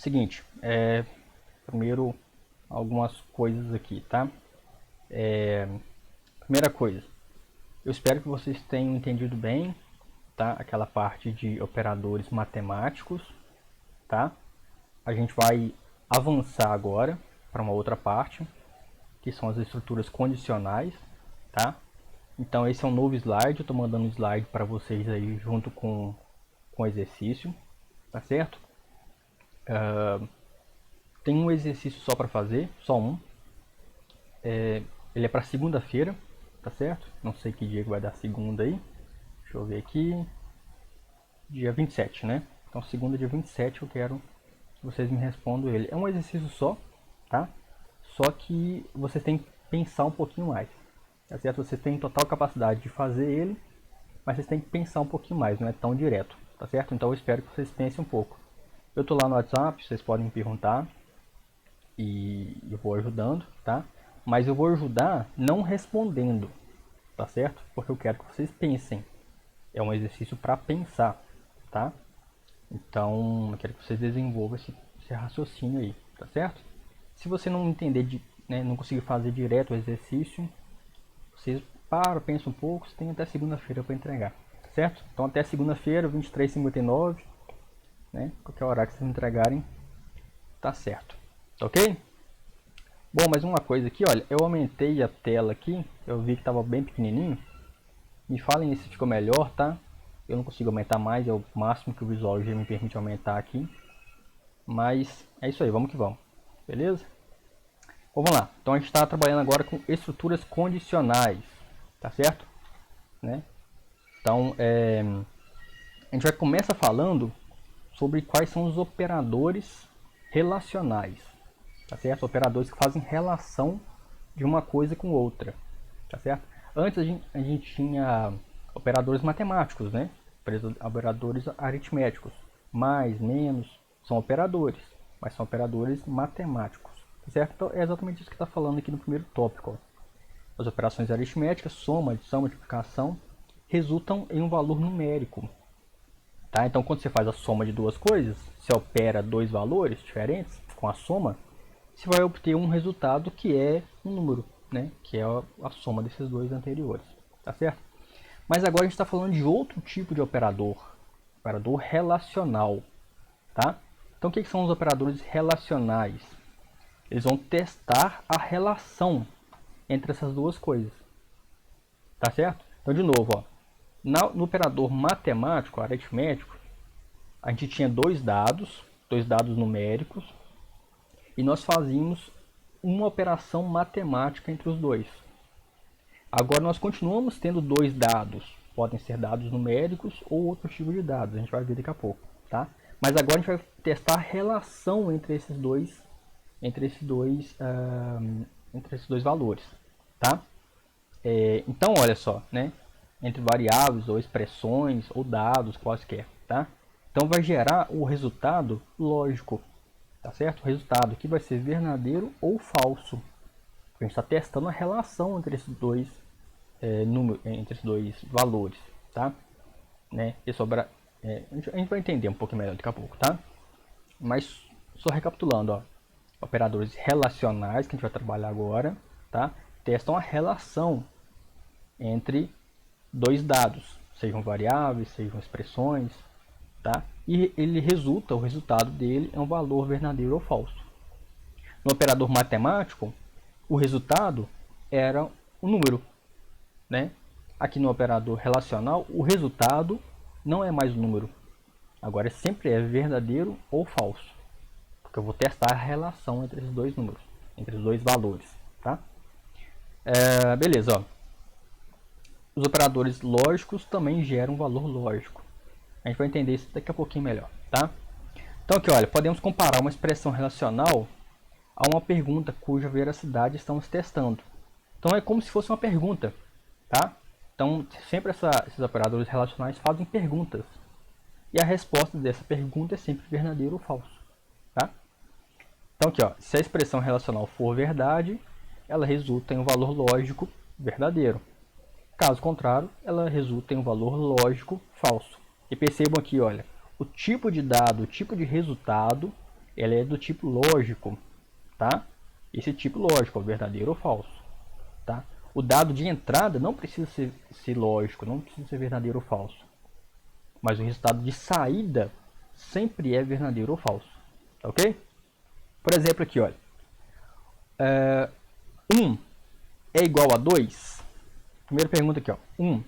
Seguinte, primeiro algumas coisas aqui, tá? Primeira coisa, eu espero que vocês tenham entendido bem, tá? Aquela parte de operadores matemáticos, tá? A gente vai avançar agora para uma outra parte, que são as estruturas condicionais, tá? Então esse é um novo slide, eu estou mandando um slide para vocês aí junto com o exercício, tá certo? Tem um exercício só para fazer, só um. Ele é para segunda-feira, tá certo? Não sei que dia que vai dar segunda aí. Deixa eu ver aqui. Dia 27, né? Então segunda, dia 27, eu quero que vocês me respondam ele. É um exercício só, tá? Só que vocês têm que pensar um pouquinho mais, tá certo? Vocês têm total capacidade de fazer ele, mas vocês têm que pensar um pouquinho mais, não é tão direto, tá certo? Então eu espero que vocês pensem um pouco. Eu tô lá no WhatsApp, vocês podem me perguntar e eu vou ajudando, tá? Mas eu vou ajudar não respondendo, tá certo? Porque eu quero que vocês pensem. É um exercício para pensar, tá? Então, eu quero que vocês desenvolvam esse raciocínio aí, tá certo? Se você não entender, né, não conseguir fazer direto o exercício, vocês param, pensam um pouco, você tem até segunda-feira para entregar, tá certo? Então, até segunda-feira, 23h59, né? Qualquer horário que vocês entregarem, tá certo, tá ok? Bom, mais uma coisa aqui, olha, eu aumentei a tela aqui, eu vi que estava bem pequenininho. Me falem se ficou melhor, tá? Eu não consigo aumentar mais, é o máximo que o Visual G me permite aumentar aqui. Mas é isso aí, vamos que vamos. Beleza? Bom, vamos lá. Então a gente está trabalhando agora com estruturas condicionais, tá certo? Né? Então a gente vai começar falando sobre quais são os operadores relacionais, tá certo? Operadores que fazem relação de uma coisa com outra, tá certo? Antes a gente tinha operadores matemáticos, né? Operadores aritméticos. Mais, menos, são operadores, mas são operadores matemáticos, tá certo? Então é exatamente isso que está falando aqui no primeiro tópico. Ó. As operações aritméticas, soma, adição, multiplicação, resultam em um valor numérico. Tá? Então quando você faz a soma de duas coisas, você opera dois valores diferentes com a soma, você vai obter um resultado que é um número, né? Que é a soma desses dois anteriores, tá certo? Mas agora a gente está falando de outro tipo de operador relacional, tá? Então o que são os operadores relacionais? Eles vão testar a relação entre essas duas coisas, tá certo? Então de novo, ó, no operador matemático, aritmético, a gente tinha dois dados numéricos, e nós fazíamos uma operação matemática entre os dois. Agora nós continuamos tendo dois dados, podem ser dados numéricos ou outro tipo de dados, a gente vai ver daqui a pouco, tá? Mas agora a gente vai testar a relação entre esses dois valores, tá? Então olha só, né? Entre variáveis ou expressões ou dados quaisquer, tá? Então vai gerar o resultado lógico, tá certo? O resultado aqui vai ser verdadeiro ou falso. A gente está testando a relação entre esses dois entre esses dois valores, tá? Né? A gente vai entender um pouco melhor daqui a pouco, tá? Mas só recapitulando, ó, operadores relacionais que a gente vai trabalhar agora, tá? Testam a relação entre dois dados, sejam variáveis, sejam expressões, tá? E o resultado dele é um valor verdadeiro ou falso. No operador matemático, o resultado era um número, né? Aqui no operador relacional, o resultado não é mais um número. Agora sempre é verdadeiro ou falso, porque eu vou testar a relação entre esses dois números, entre os dois valores, tá? Beleza, ó. Os operadores lógicos também geram um valor lógico. A gente vai entender isso daqui a pouquinho melhor, tá? Então aqui, olha, podemos comparar uma expressão relacional a uma pergunta cuja veracidade estamos testando. Então é como se fosse uma pergunta, tá? Então sempre esses operadores relacionais fazem perguntas. E a resposta dessa pergunta é sempre verdadeiro ou falso, tá? Então aqui, ó, se a expressão relacional for verdade, ela resulta em um valor lógico verdadeiro. Caso contrário, ela resulta em um valor lógico falso. E percebam aqui, olha, o tipo de dado, o tipo de resultado ela é do tipo lógico, tá? Esse tipo lógico, verdadeiro ou falso, tá? O dado de entrada não precisa ser lógico, não precisa ser verdadeiro ou falso. Mas o resultado de saída sempre é verdadeiro ou falso, tá ok? Por exemplo aqui, olha. 1 é igual a 2? Primeira pergunta aqui, ó. 1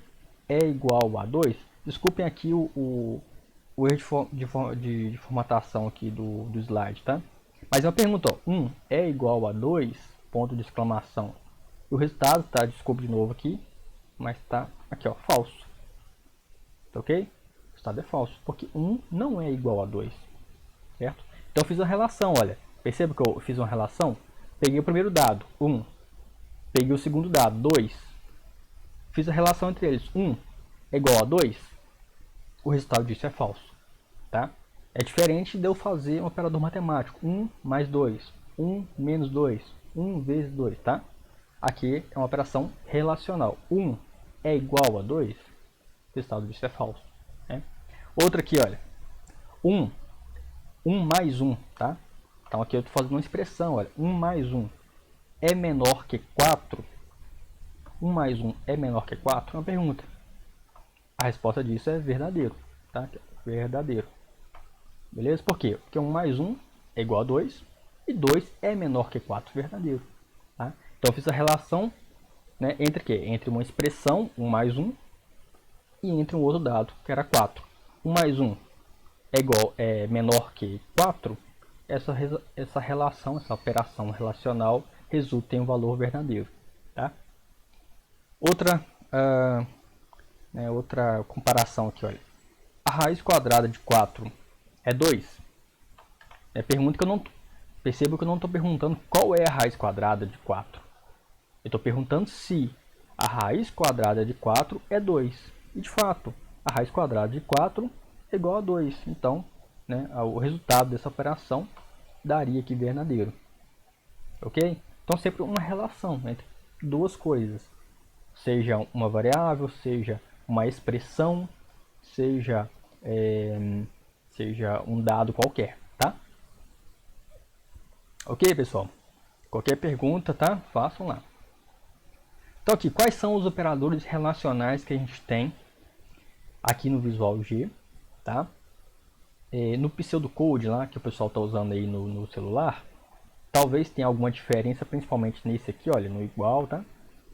é igual a 2? Desculpem aqui o erro de formatação aqui do slide, tá? Mas é uma pergunta, ó. 1 é igual a 2? Ponto de exclamação. E o resultado, tá? Desculpa de novo aqui, mas tá aqui, ó, falso. Tá ok? O resultado é falso, porque 1 não é igual a 2, certo? Então eu fiz uma relação, olha. Perceba que eu fiz uma relação? Peguei o primeiro dado, 1. Peguei o segundo dado, 2. Fiz a relação entre eles, 1 é igual a 2. O resultado disso é falso, tá? É diferente de eu fazer um operador matemático, 1 mais 2, 1 menos 2, 1 vezes 2, tá? Aqui é uma operação relacional, 1 é igual a 2, o resultado disso é falso, né? Outra aqui, olha, 1 mais 1, tá? Então aqui eu estou fazendo uma expressão, olha, 1 mais 1 é menor que 4. 1 mais 1 é menor que 4? É uma pergunta. A resposta disso é verdadeiro, tá? Verdadeiro. Beleza? Por quê? Porque 1 mais 1 é igual a 2 e 2 é menor que 4, verdadeiro. Tá? Então eu fiz a relação, né, entre quê? Entre uma expressão, 1 mais 1, e entre um outro dado, que era 4. 1 mais 1 é menor que 4, essa relação, essa operação relacional resulta em um valor verdadeiro. Tá? Outra comparação aqui, olha. A raiz quadrada de 4 é 2? Pergunta que eu não... Perceba que eu não estou perguntando qual é a raiz quadrada de 4. Eu estou perguntando se a raiz quadrada de 4 é 2. E de fato, a raiz quadrada de 4 é igual a 2. Então, né, o resultado dessa operação daria aqui verdadeiro. Ok? Então, sempre uma relação entre duas coisas. Seja uma variável, seja uma expressão, seja um dado qualquer, tá? Ok, pessoal? Qualquer pergunta, tá? Façam lá. Então aqui, quais são os operadores relacionais que a gente tem aqui no Visual G, tá? No pseudocode lá, que o pessoal está usando aí no celular, talvez tenha alguma diferença, principalmente nesse aqui, olha, no igual, tá?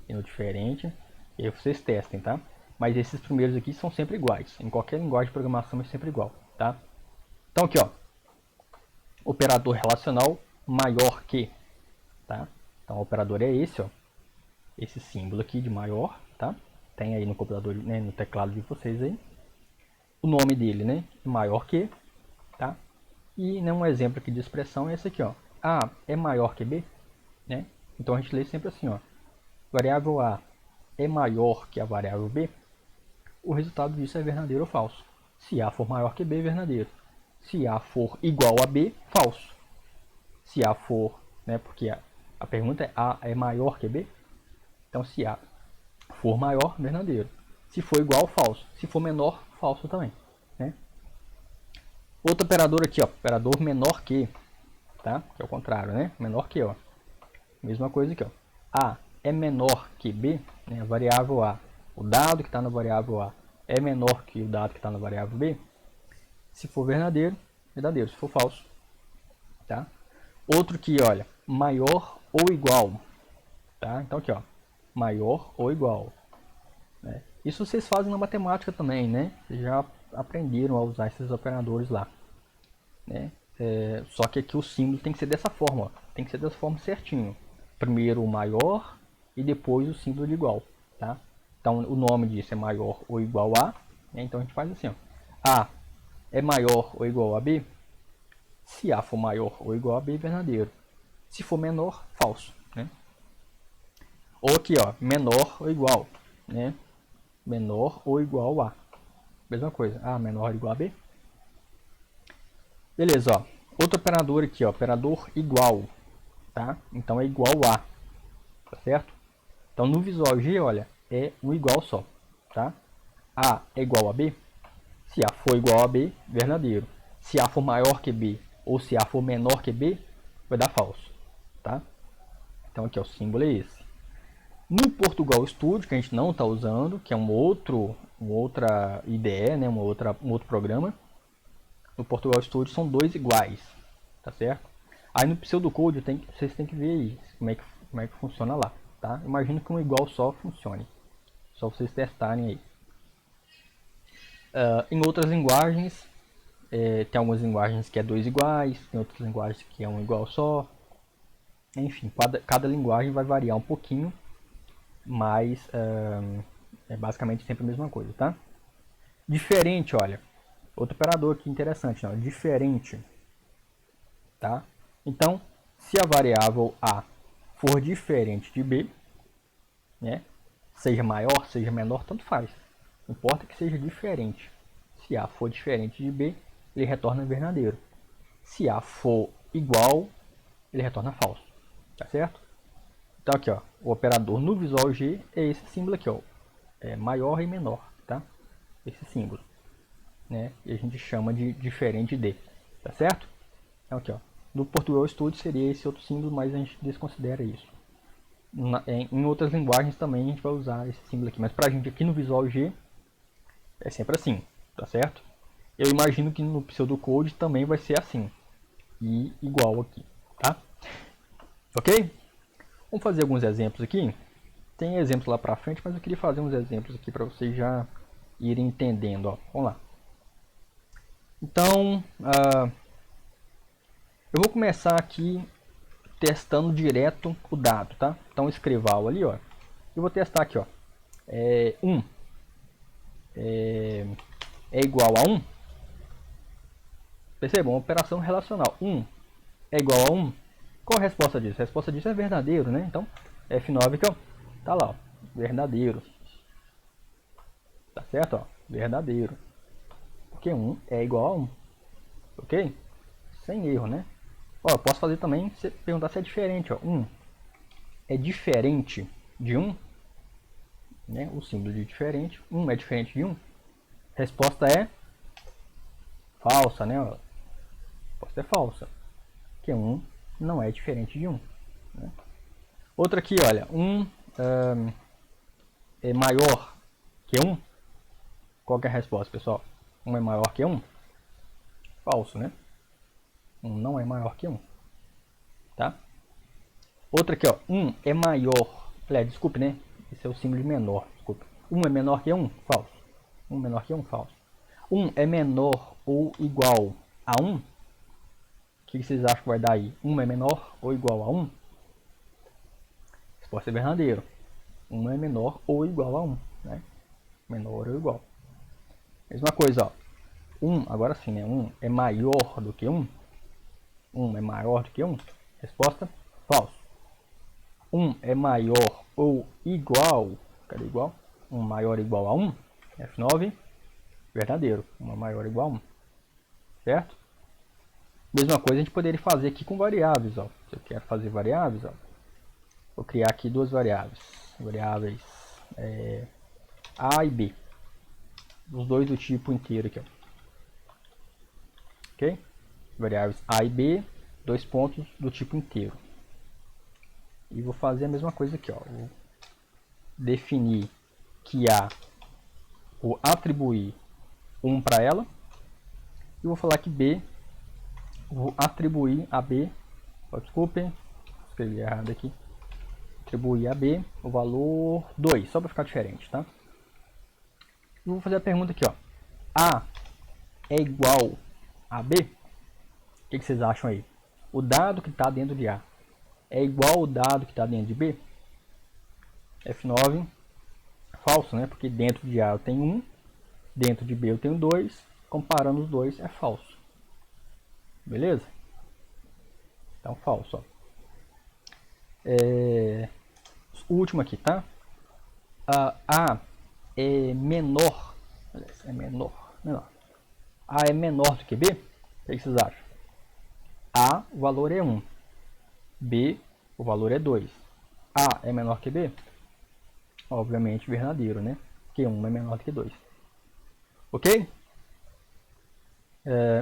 E no diferente, e aí vocês testem, tá? Mas esses primeiros aqui são sempre iguais, em qualquer linguagem de programação é sempre igual, tá? Então aqui, ó, operador relacional maior que, tá? Então o operador é esse, ó, esse símbolo aqui de maior, tá? Tem aí no computador, né, no teclado de vocês aí. O nome dele, né, maior que, tá? E, né, um exemplo aqui de expressão é esse aqui, ó. A é maior que B, né? Então a gente lê sempre assim, ó. Variável A é maior que a variável B. O resultado disso é verdadeiro ou falso. Se A for maior que B, verdadeiro. Se A for igual a B, falso. Se A for, né, porque a pergunta é A é maior que B. Então se A for maior, verdadeiro. Se for igual, falso. Se for menor, falso também, né? Outro operador aqui, ó, operador menor que, tá? Que é o contrário, né? Menor que, ó. Mesma coisa aqui, ó. A é menor que B, né? A variável A, o dado que está na variável A é menor que o dado que está na variável B. Se for verdadeiro, verdadeiro. Se for falso, tá? Outro aqui, olha, maior ou igual, tá? Então aqui, ó, maior ou igual, né? Isso vocês fazem na matemática também, né? Vocês já aprenderam a usar esses operadores lá, né? Só que aqui o símbolo tem que ser dessa forma, ó. Tem que ser dessa forma certinho. Primeiro o maior e depois o símbolo de igual, tá? Então o nome disso é maior ou igual a, né? Então a gente faz assim, ó. A é maior ou igual a B. Se A for maior ou igual a B, verdadeiro. Se for menor, falso, né? Ou aqui, ó, menor ou igual, né? Menor ou igual a. Mesma coisa. A menor ou igual a B. Beleza, ó. Outro operador aqui, ó, operador igual, tá? Então é igual a, tá certo? Então no Visual G, olha, é um igual só, tá? A é igual a B. Se A for igual a B, verdadeiro. Se A for maior que B ou se A for menor que B, vai dar falso, tá? Então aqui ó, o símbolo é esse. No Portugal Studio, que a gente não está usando, que é uma outra IDE, né, um outro programa, no Portugal Studio são dois iguais, tá certo? Aí no Pseudocode vocês têm que ver aí como é que funciona lá, tá? Imagino que um igual só funcione, só vocês testarem aí. Em outras linguagens, tem algumas linguagens que é dois iguais, tem outras linguagens que é um igual só. Enfim, cada linguagem vai variar um pouquinho, mas é basicamente sempre a mesma coisa, tá? Diferente, olha, outro operador aqui interessante, não, diferente, tá? Então, se a variável A for diferente de B, né, seja maior, seja menor, tanto faz. Importa que seja diferente. Se A for diferente de B, ele retorna verdadeiro. Se A for igual, ele retorna falso. Tá certo? Então aqui, ó, o operador no Visual G é esse símbolo aqui, ó, é maior e menor, tá? Esse símbolo, né? E a gente chama de diferente de, tá certo? Então aqui, ó, no Portugal Studio seria esse outro símbolo, mas a gente desconsidera isso. Em outras linguagens também a gente vai usar esse símbolo aqui, mas pra gente aqui no Visual G é sempre assim, tá certo? Eu imagino que no Pseudocode também vai ser assim, e igual aqui, tá? Ok? Vamos fazer alguns exemplos aqui. Tem exemplos lá pra frente, mas eu queria fazer uns exemplos aqui para vocês já irem entendendo. Ó. Vamos lá. Então, eu vou começar aqui testando direto o dado, tá? Então, escreval ali, ó. Eu vou testar aqui, ó. 1 é igual a 1. Percebam, uma operação relacional. 1 é igual a 1. Qual a resposta disso? A resposta disso é verdadeiro, né? Então, F9 aqui, ó, tá lá, ó, verdadeiro. Tá certo? Ó, verdadeiro. Porque 1 é igual a 1. Ok? Sem erro, né? Ó, eu posso fazer também, perguntar se é diferente. Ó. 1 é diferente de 1. Né? O símbolo de diferente. 1 é diferente de 1. Resposta é falsa, né? Ó. Resposta é falsa. Porque 1 não é diferente de 1. Né? Outra aqui, olha. 1 é maior que 1. Qual que é a resposta, pessoal? 1 é maior que 1? Falso, né? 1 não é maior que 1. Tá? Outra aqui, ó. 1 é maior. Desculpe, né? Esse é o símbolo de menor. Desculpe. 1 é menor que 1? Falso. 1 menor que 1? Falso. 1 é menor ou igual a 1? O que vocês acham que vai dar aí? 1 é menor ou igual a 1? Resposta é verdadeiro. 1 é menor ou igual a 1. Né? Menor ou igual. Mesma coisa, ó. 1, agora sim, né? 1 é maior do que 1? 1 é maior do que 1? Resposta, falso. 1 é maior ou igual, cadê igual? 1 maior ou igual a 1? F9, verdadeiro. 1 é maior ou igual a 1. Certo? Mesma coisa a gente poderia fazer aqui com variáveis, ó. Se eu quero fazer variáveis, ó, vou criar aqui duas variáveis. Variáveis A e B. Os dois do tipo inteiro aqui, ó. Ok? Variáveis A e B, dois pontos do tipo inteiro. E vou fazer a mesma coisa aqui, ó. Vou definir que A, vou atribuir 1 para ela. E vou falar que B, vou atribuir a B, desculpem, escrevi errado aqui. Atribuir a B o valor 2, só para ficar diferente, tá? E vou fazer a pergunta aqui, ó. A é igual a B? O que vocês acham aí? O dado que está dentro de A é igual ao dado que está dentro de B? F9, falso, né? Porque dentro de A eu tenho 1, dentro de B eu tenho 2, comparando os dois é falso. Beleza? Então, falso, ó. O último aqui, tá? A é menor, A é menor do que B? O que vocês acham? A, o valor é 1. B, o valor é 2. A é menor que B? Obviamente verdadeiro, né? Porque 1 é menor do que 2. Ok?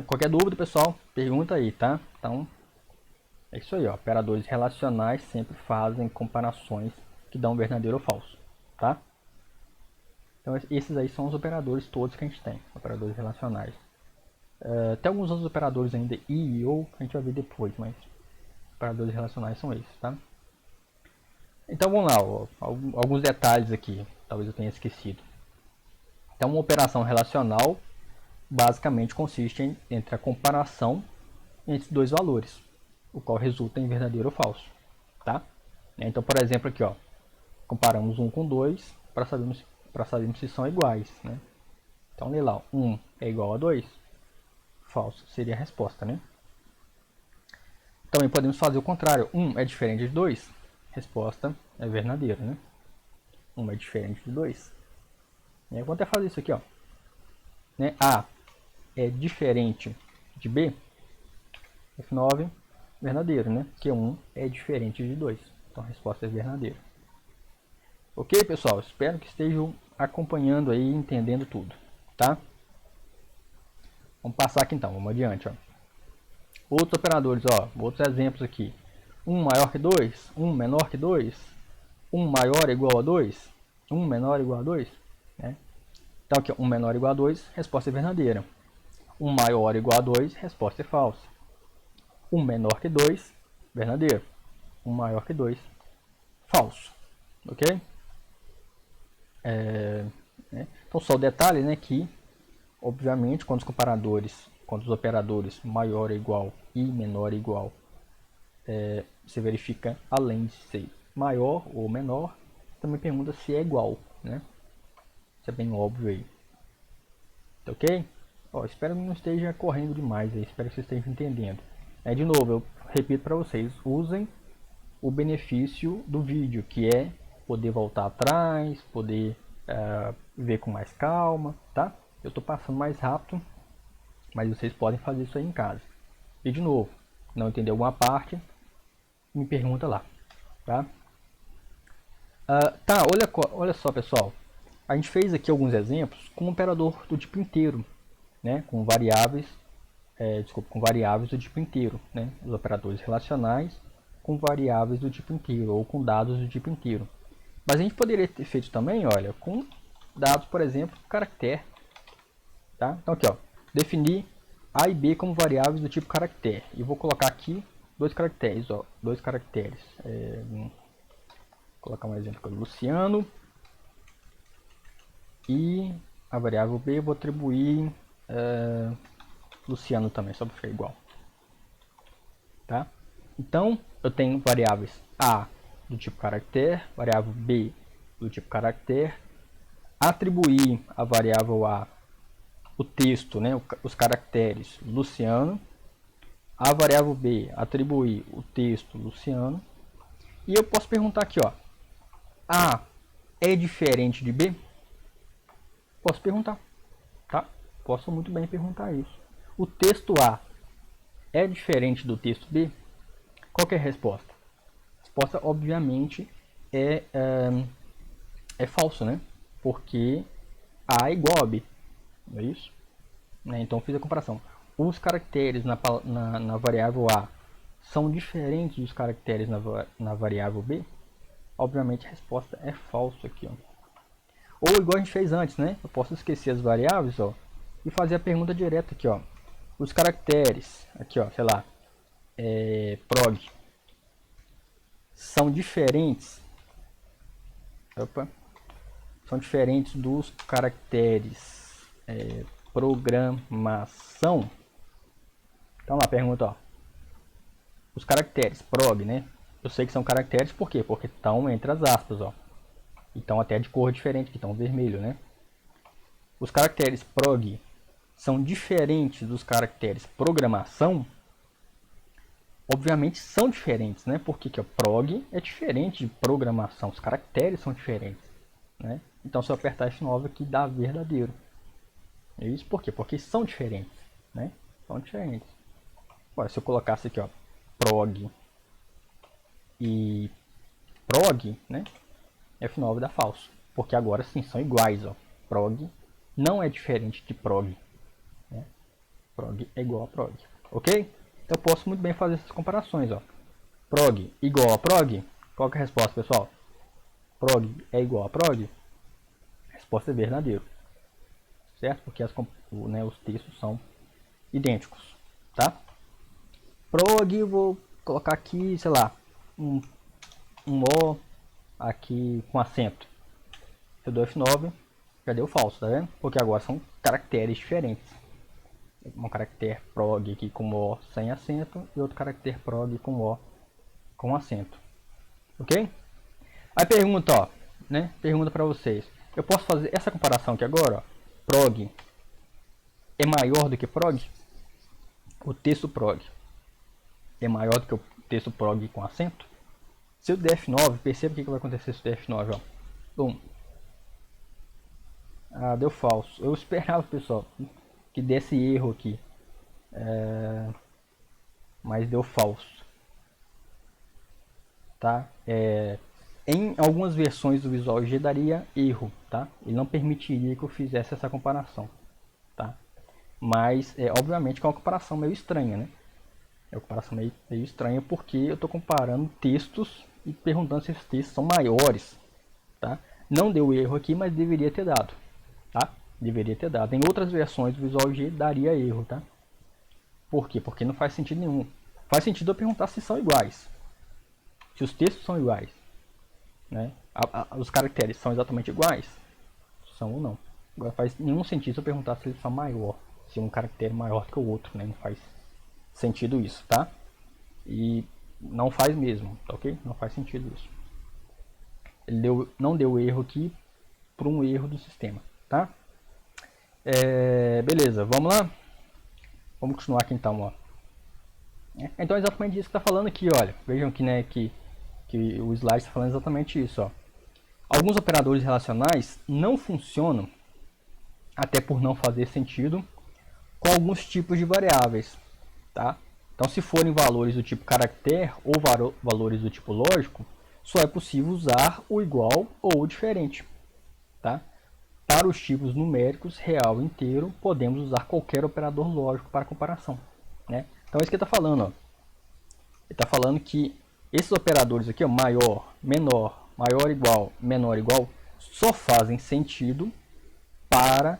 Qualquer dúvida, pessoal, pergunta aí, tá? Então, é isso aí, ó. Operadores relacionais sempre fazem comparações que dão verdadeiro ou falso, tá? Então, esses aí são os operadores todos que a gente tem, operadores relacionais. Tem alguns outros operadores ainda, e ou, que a gente vai ver depois, mas operadores relacionais são esses, tá? Então, vamos lá, ó, alguns detalhes aqui, talvez eu tenha esquecido. Então, uma operação relacional basicamente consiste entre a comparação entre dois valores, o qual resulta em verdadeiro ou falso, tá? Então, por exemplo, aqui, ó, comparamos 1 com 2 para sabermos se são iguais, né? Então, lê lá, 1 é igual a 2, falso seria a resposta, né? Também podemos fazer o contrário, 1 é diferente de 2, resposta é verdadeira, né? 1 é diferente de 2. Vou até fazer isso aqui, ó. Né? A é diferente de B, F9, verdadeiro, né? Porque 1 é diferente de 2. Então a resposta é verdadeira. Ok, pessoal? Espero que estejam acompanhando aí, entendendo tudo, tá? Vamos passar aqui então, vamos adiante, ó. Outros operadores, ó, outros exemplos aqui. 1 maior que 2, 1 menor que 2, 1 maior ou igual a 2, 1 menor ou igual a 2, né? Então aqui, 1 menor ou igual a 2, resposta é verdadeira. 1 maior ou igual a 2, resposta é falsa. 1 menor que 2, verdadeiro. 1 maior que 2, falso. Ok? Então só o detalhe, né, que obviamente quando os operadores maior ou igual e menor ou igual, você verifica além de ser maior ou menor, também pergunta se é igual, né? Isso é bem óbvio aí. Tá ok? Ó, espero que não esteja correndo demais aí, espero que vocês estejam entendendo. De novo, eu repito para vocês, usem o benefício do vídeo, que é poder voltar atrás, poder ver com mais calma, tá? Eu estou passando mais rápido, mas vocês podem fazer isso aí em casa. E de novo, não entendeu alguma parte, me pergunta lá, tá? Tá, olha só, pessoal. A gente fez aqui alguns exemplos com um operador do tipo inteiro, né? Com variáveis, com variáveis do tipo inteiro, né? Os operadores relacionais com variáveis do tipo inteiro ou com dados do tipo inteiro. Mas a gente poderia ter feito também, olha, com dados, por exemplo, caractere. Tá? Então aqui, ó, definir A e B como variáveis do tipo caractere. E vou colocar aqui dois caracteres, ó, dois caracteres. Vou colocar um exemplo aqui, Luciano. E a variável B eu vou atribuir Luciano também, só para ficar igual. Tá? Então, eu tenho variáveis A do tipo caractere, variável B do tipo caractere, atribuir a variável A o texto, né, os caracteres Luciano, a variável B atribuir o texto Luciano, e eu posso perguntar aqui, ó, A é diferente de B? Posso perguntar, tá? Posso muito bem perguntar isso. O texto A é diferente do texto B? Qual que é a resposta? A resposta, obviamente, é falso, né? Porque A é igual a B, não é isso? Então, fiz a comparação. Os caracteres na variável A são diferentes dos caracteres na variável B? Obviamente, a resposta é falso aqui, ó. Ou igual a gente fez antes, né? Eu posso esquecer as variáveis, ó, e fazer a pergunta direta aqui, ó. Os caracteres, aqui, ó, sei lá, prog, são diferentes. Opa, são diferentes dos caracteres programação. Então lá, pergunta, ó. Os caracteres prog, né? Eu sei que são caracteres, por quê? Porque estão entre as aspas, ó. Então até de cor diferente, que estão vermelho, né? Os caracteres prog são diferentes dos caracteres programação? Obviamente são diferentes, né? Porque que prog é diferente de programação, os caracteres são diferentes, né? Então se eu apertar F9 aqui dá verdadeiro. É isso por quê? Porque são diferentes, né? São diferentes. Agora, se eu colocasse aqui, ó, prog e prog, né? F9 dá falso, porque agora sim são iguais, ó. Prog não é diferente de prog, né? Prog é igual a prog. Ok? Então eu posso muito bem fazer essas comparações. Ó. Prog igual a prog. Qual que é a resposta, pessoal? Prog é igual a prog? A resposta é verdadeiro. Certo? Porque os textos são idênticos. Tá? Prog, vou colocar aqui, sei lá, um O aqui com acento. Eu dou F9, já deu falso, tá vendo? Porque agora são caracteres diferentes. Um caractere prog aqui com O sem acento e outro caractere prog com O com acento. Ok? Aí pergunta, ó, né? Pergunta para vocês. Eu posso fazer essa comparação aqui agora, ó. Prog é maior do que prog? O texto prog é maior do que o texto prog com acento? Se eu der F9, perceba o que vai acontecer se eu der F9, ó. Bom. Ah, deu falso. Eu esperava, pessoal, que desse erro aqui. Mas deu falso. Tá? Em algumas versões do Visual G daria erro, tá? Ele não permitiria que eu fizesse essa comparação, tá? Mas, obviamente, que é uma comparação meio estranha, né? É uma comparação meio estranha porque eu estou comparando textos e perguntando se esses textos são maiores, tá? Não deu erro aqui, mas deveria ter dado, tá? Deveria ter dado. Em outras versões do Visual G daria erro, tá? Por quê? Porque não faz sentido nenhum. Faz sentido eu perguntar se são iguais. Se os textos são iguais, né? Os caracteres são exatamente iguais? São ou não. Agora faz nenhum sentido se eu perguntar se eles são maior. Se um caractere é maior que o outro, né? Não faz sentido isso, tá? E não faz mesmo, tá ok? Não faz sentido isso. Ele não deu erro aqui por um erro do sistema, tá? Beleza, vamos lá? Vamos continuar aqui então, ó. Então é exatamente isso que está falando aqui, olha. Vejam que, né, que o slide está falando exatamente isso, ó. Alguns operadores relacionais não funcionam, até por não fazer sentido, com alguns tipos de variáveis, tá? Então, se forem valores do tipo caractere ou valores do tipo lógico, só é possível usar o igual ou o diferente, tá? Para os tipos numéricos, real e inteiro, podemos usar qualquer operador lógico para comparação, né? Então, é isso que ele está falando, ó. Ele está falando que esses operadores aqui, ó, maior, menor, maior igual, menor igual, só fazem sentido para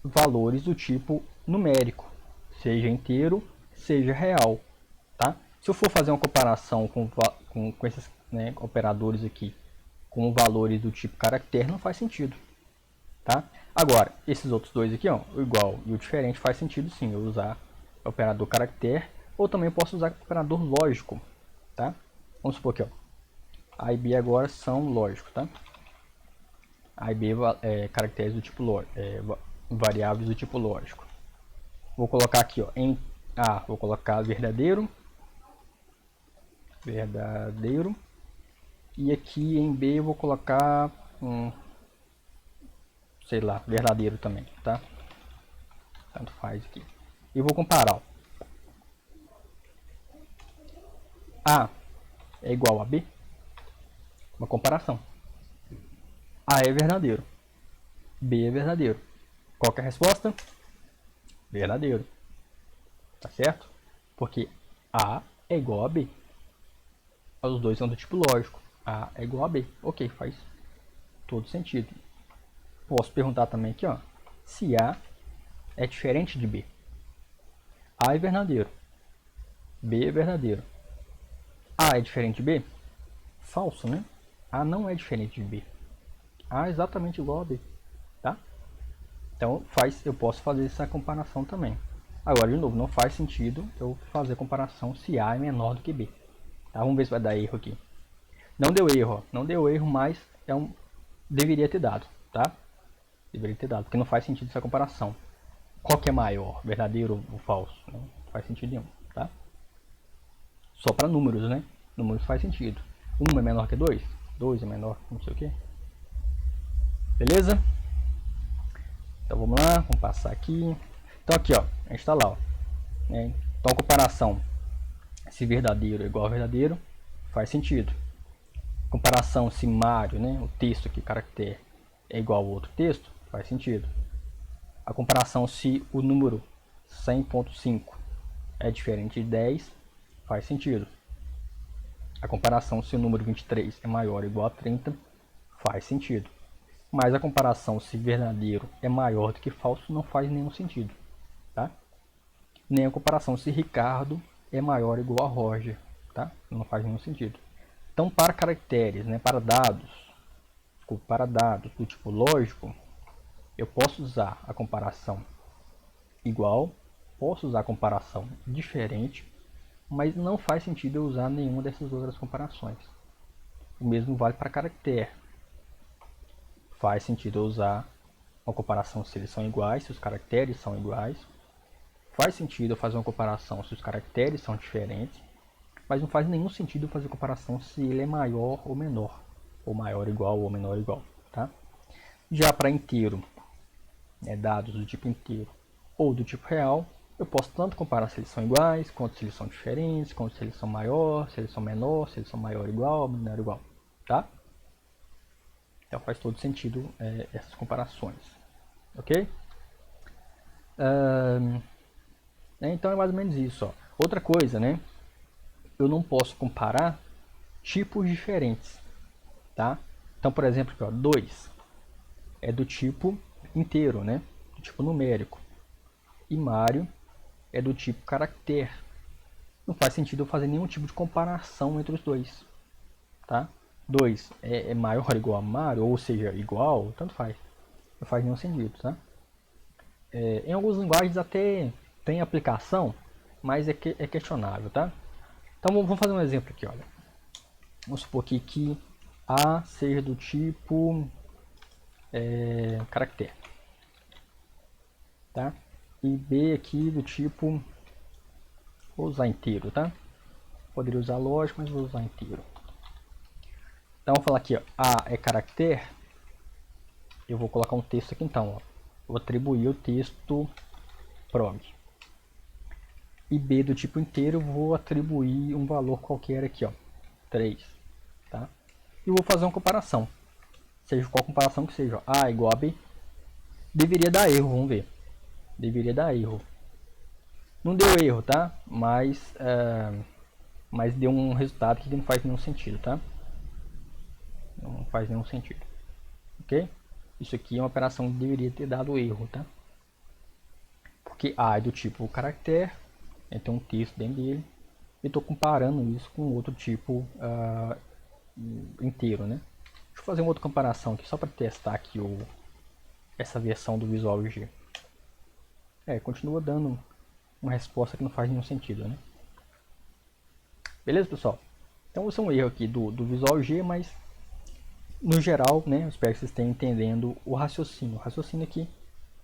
valores do tipo numérico, seja inteiro, seja real, tá? Se eu for fazer uma comparação com esses, né, operadores aqui com valores do tipo caractere, não faz sentido, tá? Agora, esses outros dois aqui, ó, o igual e o diferente, faz sentido sim eu usar o operador caractere, ou também posso usar o operador lógico, tá? Vamos supor que, ó, A e B agora são lógicos, tá? A e B caracteres do tipo lógico, variáveis do tipo lógico. Vou colocar aqui, ó, em A, vou colocar verdadeiro, e aqui em B eu vou colocar sei lá, verdadeiro também, tá? Tanto faz aqui. E vou comparar, ó. A é igual a B, uma comparação. A é verdadeiro, B é verdadeiro. Qual que é a resposta? Verdadeiro. Tá certo? Porque A é igual a B. Os dois são do tipo lógico. A é igual a B. Ok, faz todo sentido. Posso perguntar também aqui, ó, se A é diferente de B. A é verdadeiro. B é verdadeiro. A é diferente de B? Falso, né? A não é diferente de B. A é exatamente igual a B. Tá? Então eu posso fazer essa comparação também. Agora, de novo, não faz sentido eu fazer comparação se A é menor do que B. Tá? Vamos ver se vai dar erro aqui. Não deu erro, ó. Não deu erro, mas deveria ter dado, tá? Deveria ter dado, porque não faz sentido essa comparação. Qual que é maior, verdadeiro ou falso? Não faz sentido nenhum, tá? Só para números, né? Números faz sentido. 1 é menor que 2? 2 é menor que não sei o que. Beleza? Então vamos lá, vamos passar aqui. Então aqui, ó, a gente está lá, ó. Então comparação, se verdadeiro é igual a verdadeiro, faz sentido. Comparação se Mário, né, o texto aqui, caractere, é igual ao outro texto, faz sentido. A comparação se o número 100.5 é diferente de 10, faz sentido. A comparação se o número 23 é maior ou igual a 30, faz sentido. Mas a comparação se verdadeiro é maior do que falso não faz nenhum sentido. Tá? Nem a comparação se Ricardo é maior ou igual a Roger. Tá? Não faz nenhum sentido. Então, para caracteres, né, para dados do tipo lógico, eu posso usar a comparação igual, posso usar a comparação diferente, mas não faz sentido eu usar nenhuma dessas outras comparações. O mesmo vale para caractere. Faz sentido eu usar uma comparação se eles são iguais, se os caracteres são iguais. Faz sentido eu fazer uma comparação se os caracteres são diferentes, mas não faz nenhum sentido eu fazer comparação se ele é maior ou menor, ou maior ou igual ou menor ou igual. Tá? Já para inteiro, dados do tipo inteiro ou do tipo real, eu posso tanto comparar se eles são iguais, quanto se eles são diferentes, quanto se eles são maior, se eles são menor, se eles são maior ou igual ou menor ou igual. Tá? Então faz todo sentido essas comparações. Ok? Então é mais ou menos isso. Ó. Outra coisa, né? Eu não posso comparar tipos diferentes. Tá? Então, por exemplo, aqui, ó, 2 é do tipo inteiro, né? Do tipo numérico. E Mário é do tipo caractere. Não faz sentido eu fazer nenhum tipo de comparação entre os dois. Tá? 2 é maior ou igual a Mário, ou seja, igual, tanto faz. Não faz nenhum sentido. Tá? Em algumas linguagens até tem aplicação, mas é questionável. Tá? Então vamos fazer um exemplo aqui. Olha. Vamos supor aqui que A seja do tipo caractere. Tá? E B aqui do tipo, vou usar inteiro, tá? Poderia usar lógico, mas vou usar inteiro. Então vou falar aqui, ó, A é caractere. Eu vou colocar um texto aqui então, ó. Vou atribuir o texto prog. E B do tipo inteiro, vou atribuir um valor qualquer aqui, ó, 3, tá? E vou fazer uma comparação. Seja qual comparação que seja, ó, A igual a B. Deveria dar erro, vamos ver. Deveria dar erro. Não deu erro, tá? Mas deu um resultado que não faz nenhum sentido, tá? Não faz nenhum sentido. Ok? Isso aqui é uma operação que deveria ter dado erro, tá? Porque A é do tipo caractere, tem um texto dentro dele, e estou comparando isso com outro tipo inteiro, né? Deixa eu fazer uma outra comparação aqui, só para testar aqui essa versão do Visual G. Continua dando uma resposta que não faz nenhum sentido, né? Beleza, pessoal? Então, esse é um erro aqui do Visual G, mas no geral, né, eu espero que vocês estejam entendendo o raciocínio. O raciocínio aqui,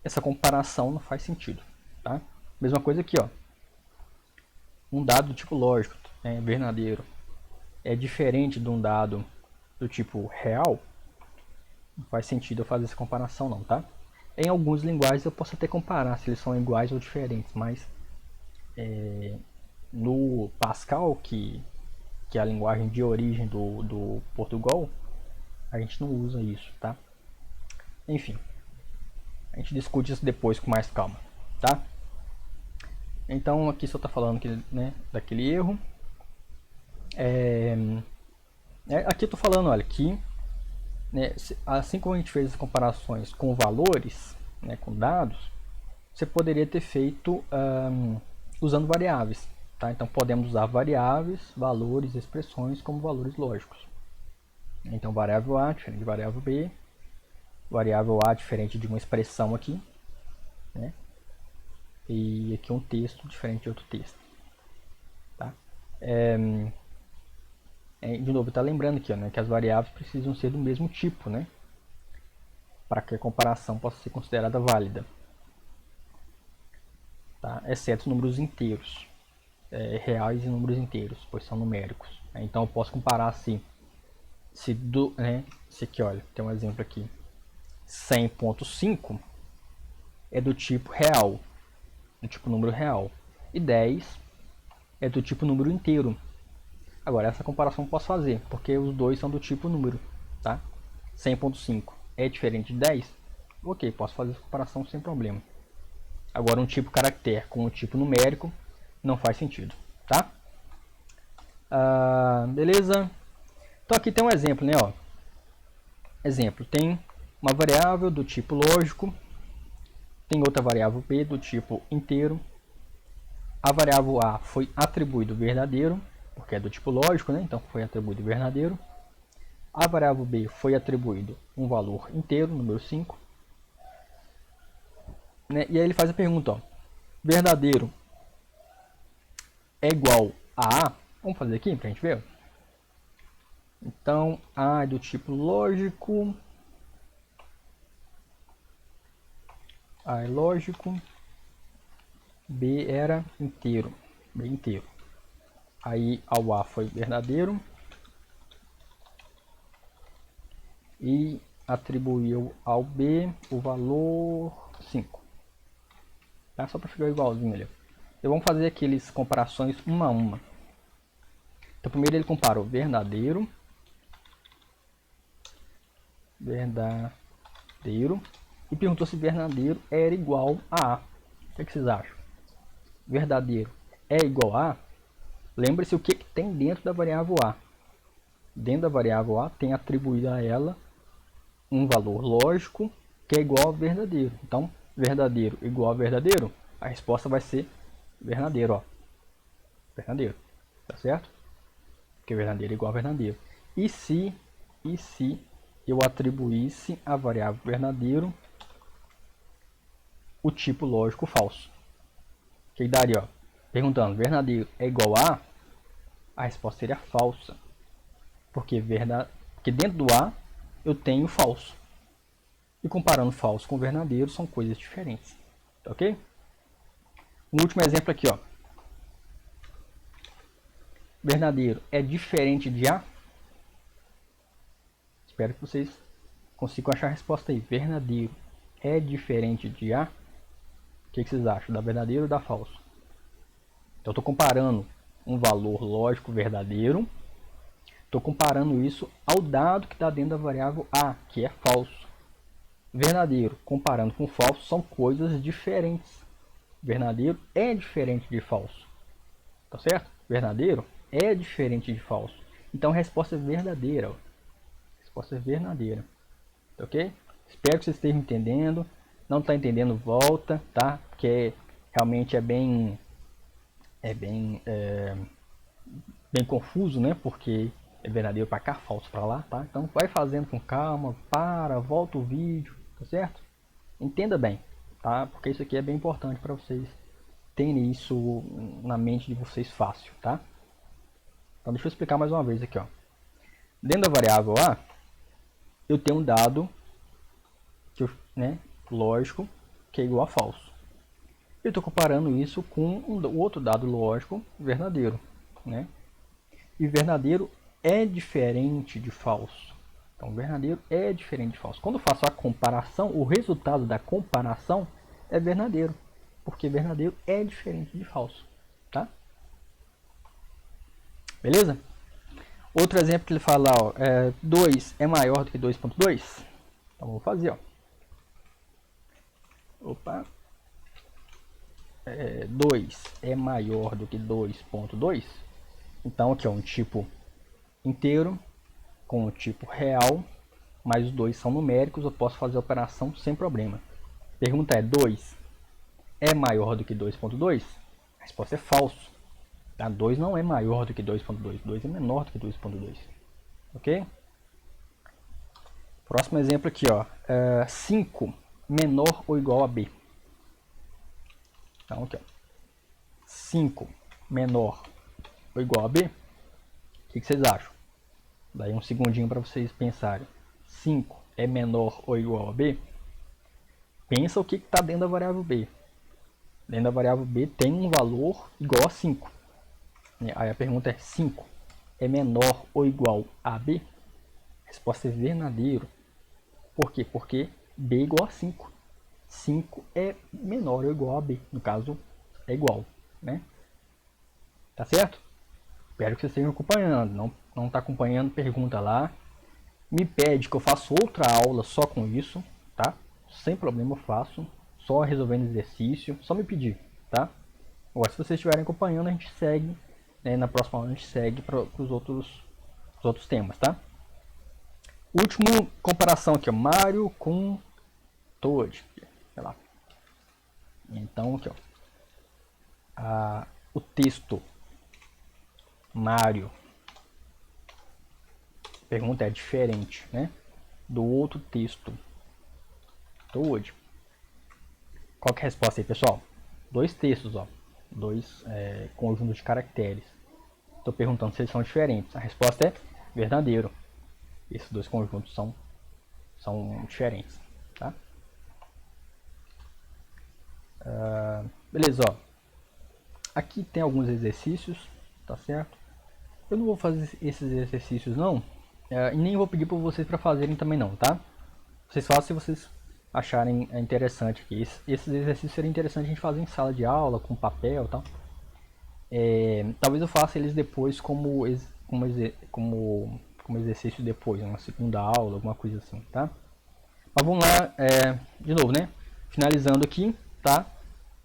essa comparação não faz sentido, tá? Mesma coisa aqui, ó. Um dado do tipo lógico, verdadeiro, é diferente de um dado do tipo real, não faz sentido eu fazer essa comparação não, tá? Em algumas linguagens eu posso até comparar se eles são iguais ou diferentes, mas no Pascal, que é a linguagem de origem do Portugal, a gente não usa isso, tá? Enfim, a gente discute isso depois com mais calma, tá? Então aqui só está falando que, né, daquele erro. Aqui eu estou falando, olha, que né, assim como a gente fez as comparações com valores, né, com dados, você poderia ter feito usando variáveis. Tá? Então podemos usar variáveis, valores, expressões como valores lógicos. Então variável A diferente de variável B, variável A diferente de uma expressão aqui, né? E aqui um texto diferente de outro texto. Tá? De novo, está lembrando aqui, ó, né, que as variáveis precisam ser do mesmo tipo, né? Para que a comparação possa ser considerada válida. Tá? Exceto os números inteiros, reais e números inteiros, pois são numéricos. Então eu posso comparar assim, se aqui, olha, tem um exemplo aqui, 100.5 é do tipo real, do tipo número real, e 10 é do tipo número inteiro. Agora essa comparação eu posso fazer, porque os dois são do tipo número, tá? 100.5 é diferente de 10, ok, posso fazer essa comparação sem problema. Agora um tipo caractere com um tipo numérico não faz sentido, tá? Beleza? Então aqui tem um exemplo, né? Ó. Exemplo, tem uma variável do tipo lógico, tem outra variável b do tipo inteiro. A variável a foi atribuído verdadeiro, porque é do tipo lógico, né? Então foi atribuído verdadeiro. A variável b foi atribuído um valor inteiro, número 5. Né? E aí ele faz a pergunta, ó, verdadeiro é igual a A? Vamos fazer aqui para a gente ver. Então, A é do tipo lógico. A é lógico. B era inteiro. B inteiro. Aí ao A foi verdadeiro. E atribuiu ao B o valor 5. Tá? Só para ficar igualzinho ali. Então vamos fazer aqueles comparações uma a uma. Então primeiro ele comparou verdadeiro. Verdadeiro. E perguntou se verdadeiro era igual a A. O que vocês acham? Verdadeiro é igual a? Lembre-se o que tem dentro da variável a. Dentro da variável a tem atribuído a ela um valor lógico que é igual a verdadeiro. Então, verdadeiro igual a verdadeiro, a resposta vai ser verdadeiro, ó. Verdadeiro, tá certo? Porque verdadeiro é igual a verdadeiro. E se eu atribuísse a variável verdadeiro o tipo lógico falso? Que daria, ó, perguntando, verdadeiro é igual a resposta seria falsa. Porque dentro do A eu tenho falso. E comparando falso com verdadeiro são coisas diferentes. Tá ok? Um último exemplo aqui, ó. Verdadeiro é diferente de A? Espero que vocês consigam achar a resposta aí. Verdadeiro é diferente de A? O que vocês acham? Da verdadeiro ou da falso? Então eu estou comparando um valor lógico verdadeiro. Estou comparando isso ao dado que está dentro da variável A, que é falso. Verdadeiro comparando com falso são coisas diferentes. Verdadeiro é diferente de falso. Tá certo? Verdadeiro é diferente de falso. Então a resposta é verdadeira. Ó. A resposta é verdadeira. Tá ok? Espero que vocês estejam entendendo. Não está entendendo, volta, tá? Porque realmente é bem bem confuso, né? Porque é verdadeiro para cá, falso para lá, tá? Então vai fazendo com calma, volta o vídeo, tá certo? Entenda bem, tá? Porque isso aqui é bem importante para vocês terem isso na mente de vocês fácil, tá? Então deixa eu explicar mais uma vez aqui, ó. Dentro da variável A, eu tenho um dado lógico que é igual a falso. Eu estou comparando isso com o outro dado lógico verdadeiro, né? E verdadeiro é diferente de falso. Então, verdadeiro é diferente de falso. Quando eu faço a comparação, o resultado da comparação é verdadeiro. Porque verdadeiro é diferente de falso. Tá? Beleza? Outro exemplo que ele fala, ó, 2 é maior do que 2.2. Então, vou fazer, ó. Opa. 2 é maior do que 2.2. Então, aqui é um tipo inteiro com o tipo real, mas os dois são numéricos, eu posso fazer a operação sem problema. Pergunta é, 2 é maior do que 2.2? A resposta é falso. Tá? 2 não é maior do que 2.2, 2 é menor do que 2.2. Ok? Próximo exemplo aqui, ó. 5 menor ou igual a b. Então, aqui, ó. 5 menor ou igual a b. O que vocês acham? Daí um segundinho para vocês pensarem. 5 é menor ou igual a b? Pensa o que está dentro da variável b. Dentro da variável b tem um valor igual a 5. Aí a pergunta é: 5 é menor ou igual a b? A resposta é verdadeiro. Por quê? Porque b é igual a 5. 5 é menor ou igual a b. No caso, é igual. Né? Tá certo? Espero que vocês estejam acompanhando. Não está acompanhando, pergunta lá. Me pede que eu faça outra aula só com isso, tá? Sem problema eu faço. só resolvendo exercício, só me pedir, tá? Agora, se vocês estiverem acompanhando, a gente segue, né, na próxima aula a gente segue para os outros temas, tá? Último comparação aqui, ó, Mario com Toad, sei lá. Então, aqui, ó, o texto Mario, pergunta é diferente, né, do outro texto Toad. Qual que é a resposta aí, pessoal? Dois textos, ó, dois conjuntos de caracteres. Estou perguntando se eles são diferentes. A resposta é verdadeiro. Esses dois conjuntos são diferentes, tá? Beleza, ó. Aqui tem alguns exercícios, tá certo? Eu não vou fazer esses exercícios não, e nem vou pedir para vocês para fazerem também não, tá? Vocês façam se vocês acharem interessante aqui. Esses exercícios seriam interessantes a gente fazer em sala de aula, com papel e tal. Talvez eu faça eles depois como exercício depois, uma segunda aula, alguma coisa assim, tá? Mas vamos lá, de novo, né? Finalizando aqui, tá?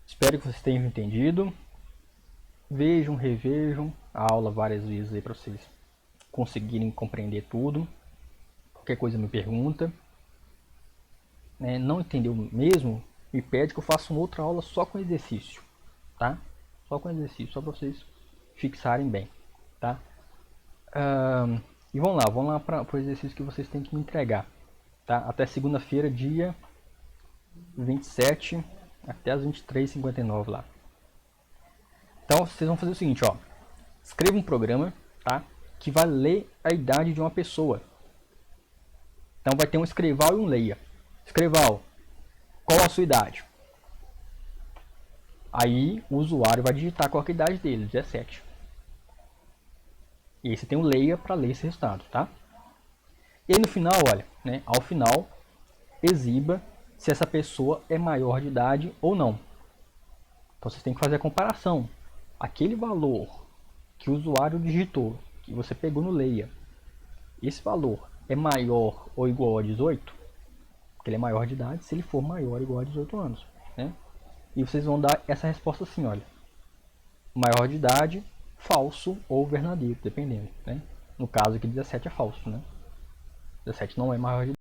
Espero que vocês tenham entendido. Vejam, revejam a aula várias vezes aí para vocês conseguirem compreender tudo. Qualquer coisa me pergunta. Não entendeu mesmo? Me pede que eu faça uma outra aula só com exercício, tá? Só com exercício, só para vocês fixarem bem, tá? E vamos lá para o exercício que vocês têm que me entregar, tá? Até segunda-feira, dia 27, até as 23h59 lá. Então vocês vão fazer o seguinte, ó. Escreva um programa, tá? Que vai ler a idade de uma pessoa. Então vai ter um escrival e um leia. Escrival, qual a sua idade? Aí o usuário vai digitar qual é a idade dele, 17. E aí você tem o leia para ler esse resultado, tá? E aí no final, olha, né, ao final, exiba se essa pessoa é maior de idade ou não. Então vocês têm que fazer a comparação. Aquele valor que o usuário digitou, que você pegou no leia, esse valor é maior ou igual a 18? Porque ele é maior de idade se ele for maior ou igual a 18 anos, né? E vocês vão dar essa resposta assim, olha. Maior de idade, falso ou verdadeiro, dependendo, né? No caso aqui 17 é falso, né? 17 não é maior de idade.